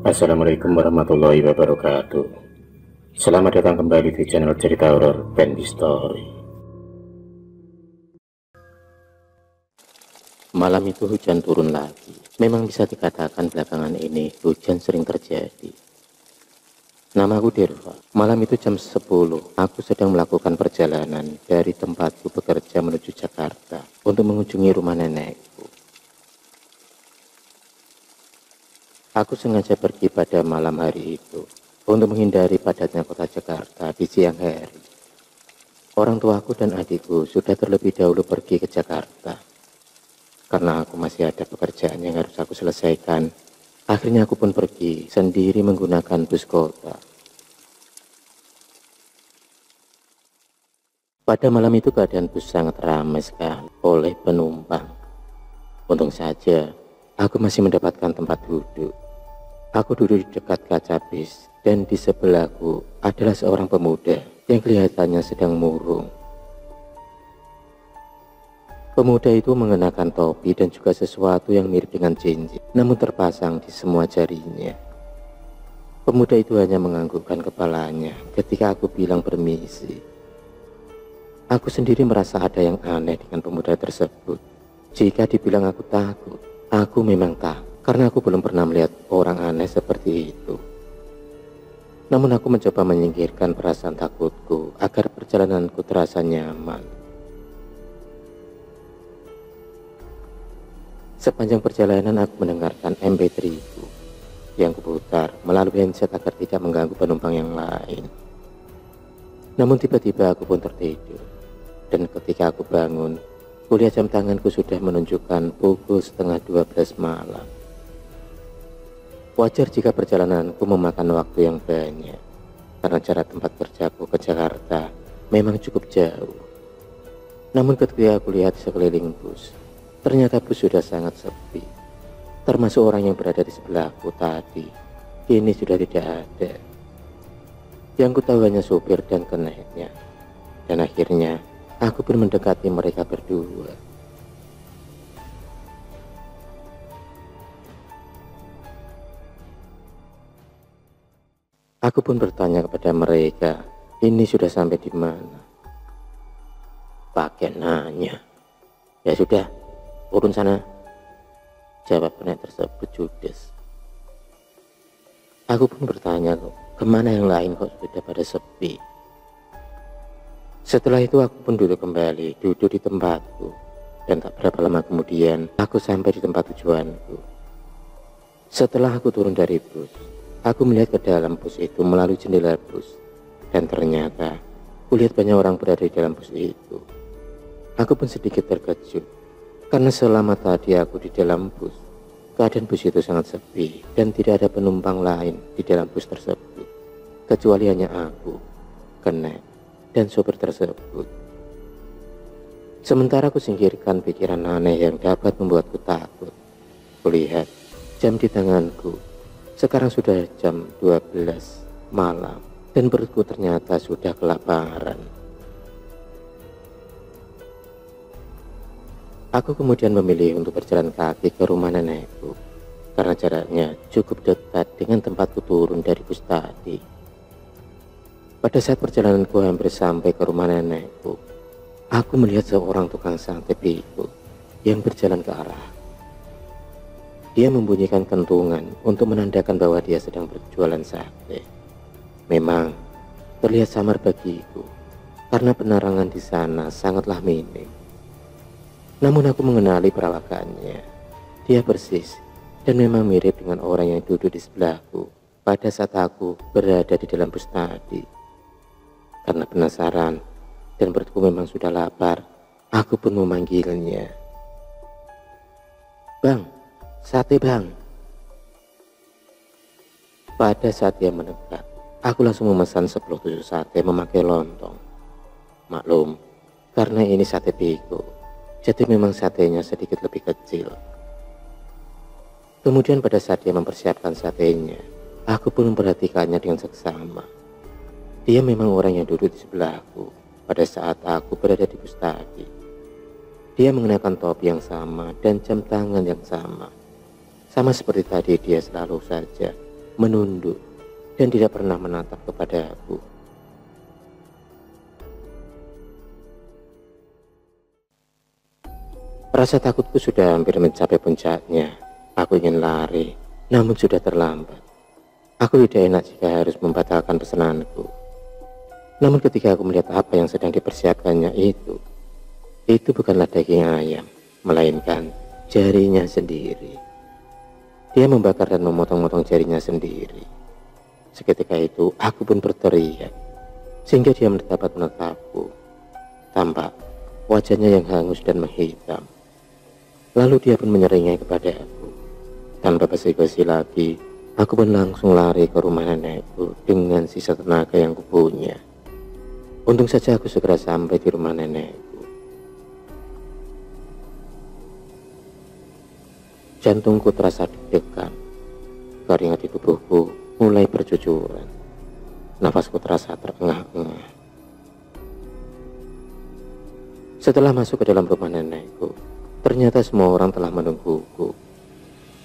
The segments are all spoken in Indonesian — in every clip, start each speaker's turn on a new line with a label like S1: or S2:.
S1: Assalamualaikum warahmatullahi wabarakatuh. Selamat datang kembali di channel cerita horor Bendy Story. Malam itu hujan turun lagi. Memang bisa dikatakan belakangan ini hujan sering terjadi. Namaku Dirva. Malam itu jam 10, aku sedang melakukan perjalanan dari tempatku bekerja menuju Jakarta untuk mengunjungi rumah nenekku. Aku sengaja pergi pada malam hari itu untuk menghindari padatnya kota Jakarta di siang hari. Orang tuaku dan adikku sudah terlebih dahulu pergi ke Jakarta. Karena aku masih ada pekerjaan yang harus aku selesaikan, akhirnya aku pun pergi sendiri menggunakan bus kota. Pada malam itu keadaan bus sangat ramai sekali oleh penumpang. Untung saja aku masih mendapatkan tempat duduk. Aku duduk di dekat kaca bis dan di sebelahku adalah seorang pemuda yang kelihatannya sedang murung. Pemuda itu mengenakan topi dan juga sesuatu yang mirip dengan cincin, namun terpasang di semua jarinya. Pemuda itu hanya menganggukkan kepalanya ketika aku bilang permisi. Aku sendiri merasa ada yang aneh dengan pemuda tersebut. Jika dibilang aku takut, aku memang takut. Karena aku belum pernah melihat orang aneh seperti itu. Namun aku mencoba menyingkirkan perasaan takutku agar perjalananku terasa nyaman. Sepanjang perjalanan aku mendengarkan MP3 ku yang kuputar melalui handset agar tidak mengganggu penumpang yang lain. Namun tiba-tiba aku pun tertidur. Dan ketika aku bangun, kulihat jam tanganku sudah menunjukkan pukul 11:30 malam. Wajar jika perjalananku memakan waktu yang banyak, karena jarak tempat kerjaku ke Jakarta memang cukup jauh. Namun ketika aku lihat sekeliling bus, ternyata bus sudah sangat sepi. Termasuk orang yang berada di sebelahku tadi, kini sudah tidak ada. Yang ku tahu hanya sopir dan keneknya. Dan akhirnya, aku pun mendekati mereka berdua. Aku pun bertanya kepada mereka, ini sudah sampai di mana? Pakai nanya. Ya sudah, urun sana. Jawab kenek tersebut judes. Aku pun bertanya, kemana yang lain kok sudah pada sepi? Setelah itu aku pun duduk kembali, duduk di tempatku. Dan tak berapa lama kemudian, aku sampai di tempat tujuanku. Setelah aku turun dari bus, aku melihat ke dalam bus itu melalui jendela bus. Dan ternyata, kulihat banyak orang berada di dalam bus itu. Aku pun sedikit terkejut. Karena selama tadi aku di dalam bus, keadaan bus itu sangat sepi. Dan tidak ada penumpang lain di dalam bus tersebut. Kecuali hanya aku, kenek, dan sopir tersebut. Sementara aku singkirkan pikiran aneh yang dapat membuatku takut. Kulihat jam di tanganku. Sekarang sudah jam 12 malam dan perutku ternyata sudah kelaparan. Aku kemudian memilih untuk berjalan kaki ke rumah nenekku karena jaraknya cukup dekat dengan tempatku turun dari bus tadi. Pada saat perjalananku hampir sampai ke rumah nenekku, aku melihat seorang tukang sate pikul yang berjalan ke arah. Dia membunyikan kentungan untuk menandakan bahwa dia sedang berjualan sate. Memang terlihat samar bagiku karena penerangan di sana sangatlah minim. Namun aku mengenali perawakannya. Dia persis dan memang mirip dengan orang yang duduk di sebelahku pada saat aku berada di dalam bus tadi. Karena penasaran dan perutku memang sudah lapar, aku pun memanggilnya. Bang, sate bang. Pada saat dia mendekat, aku langsung memesan 10 tusuk sate memakai lontong. Maklum, karena ini sate pikul, jadi memang satenya sedikit lebih kecil. Kemudian pada saat dia mempersiapkan satenya, aku pun memperhatikannya dengan seksama. Dia memang orang yang duduk di sebelahku pada saat aku berada di bus tadi. Dia mengenakan topi yang sama dan jam tangan yang sama. Sama seperti tadi dia selalu saja menunduk, dan tidak pernah menatap kepada aku. Rasa takutku sudah hampir mencapai puncaknya. Aku ingin lari, namun sudah terlambat. Aku tidak enak jika harus membatalkan pesananku. Namun ketika aku melihat apa yang sedang dipersiapkannya itu bukanlah daging ayam, melainkan jarinya sendiri. Dia membakar dan memotong-motong jarinya sendiri. Seketika itu aku pun berteriak, sehingga dia dapat menatapku. Tampak wajahnya yang hangus dan menghitam. Lalu dia pun menyeringai kepada aku. Tanpa basa-basi lagi, aku pun langsung lari ke rumah nenekku dengan sisa tenaga yang kupunya. Untung saja aku segera sampai di rumah nenekku. Jantungku terasa deg-degan. Keringat di tubuhku mulai bercucuran. Nafasku terasa terengah-engah. Setelah masuk ke dalam rumah nenekku, ternyata semua orang telah menungguku.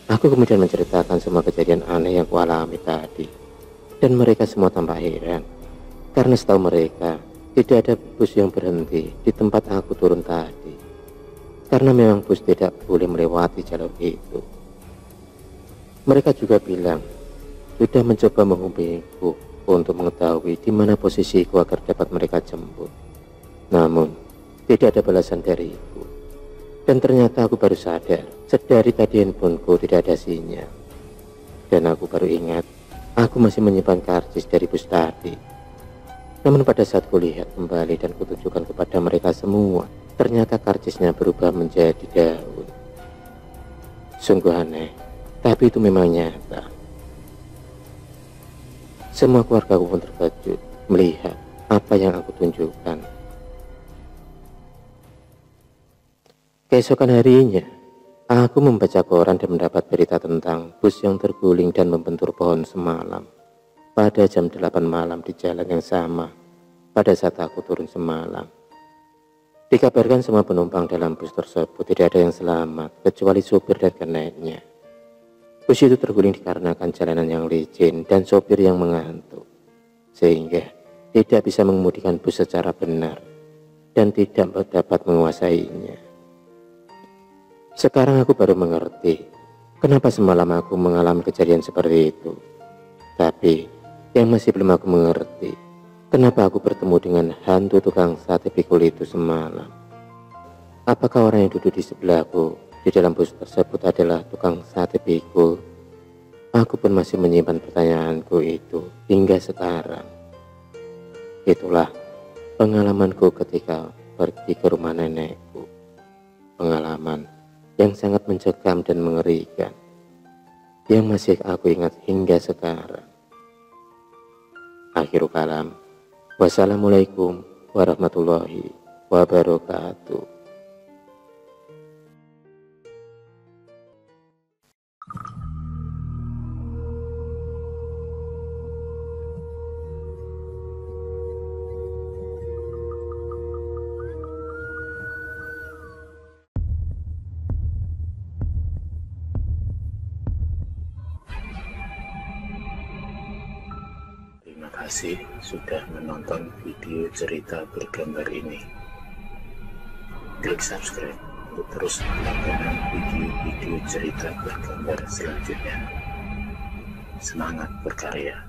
S1: Aku kemudian menceritakan semua kejadian aneh yang kualami tadi, dan mereka semua tampak heran, karena setahu mereka tidak ada bus yang berhenti di tempat aku turun tadi, karena memang bus tidak boleh melewati jalur itu. Mereka juga bilang sudah mencoba menghubungiku untuk mengetahui di mana posisiku agar dapat mereka jemput, namun tidak ada balasan dariku. Dan ternyata aku baru sadar, sedari tadi handphoneku tidak ada sinyal. Dan aku baru ingat, aku masih menyimpan karcis dari bus tadi. Namun pada saat kulihat kembali dan kutunjukkan kepada mereka semua, ternyata karcisnya berubah menjadi daun. Sungguh aneh, tapi itu memang nyata. Semua keluarga aku pun terkejut melihat apa yang aku tunjukkan. Keesokan harinya, aku membaca koran dan mendapat berita tentang bus yang terguling dan membentur pohon semalam pada jam 8 malam di jalan yang sama pada saat aku turun semalam. Dikabarkan semua penumpang dalam bus tersebut tidak ada yang selamat kecuali sopir dan keneknya. Bus itu terguling dikarenakan jalanan yang licin dan sopir yang mengantuk, sehingga tidak bisa mengemudikan bus secara benar dan tidak dapat menguasainya. Sekarang aku baru mengerti kenapa semalam aku mengalami kejadian seperti itu. Tapi yang masih belum aku mengerti, kenapa aku bertemu dengan hantu tukang sate pikul itu semalam. Apakah orang yang duduk di sebelahku di dalam bus tersebut adalah tukang sate pikul? Aku pun masih menyimpan pertanyaanku itu hingga sekarang. Itulah pengalamanku ketika pergi ke rumah nenekku. Pengalaman yang sangat mencekam dan mengerikan, yang masih aku ingat hingga sekarang. Akhirul kalam. Wassalamualaikum warahmatullahi wabarakatuh.
S2: Terima kasih sudah menonton video cerita bergambar ini. Klik subscribe untuk terus mendapatkan video-video cerita bergambar selanjutnya. Semangat berkarya.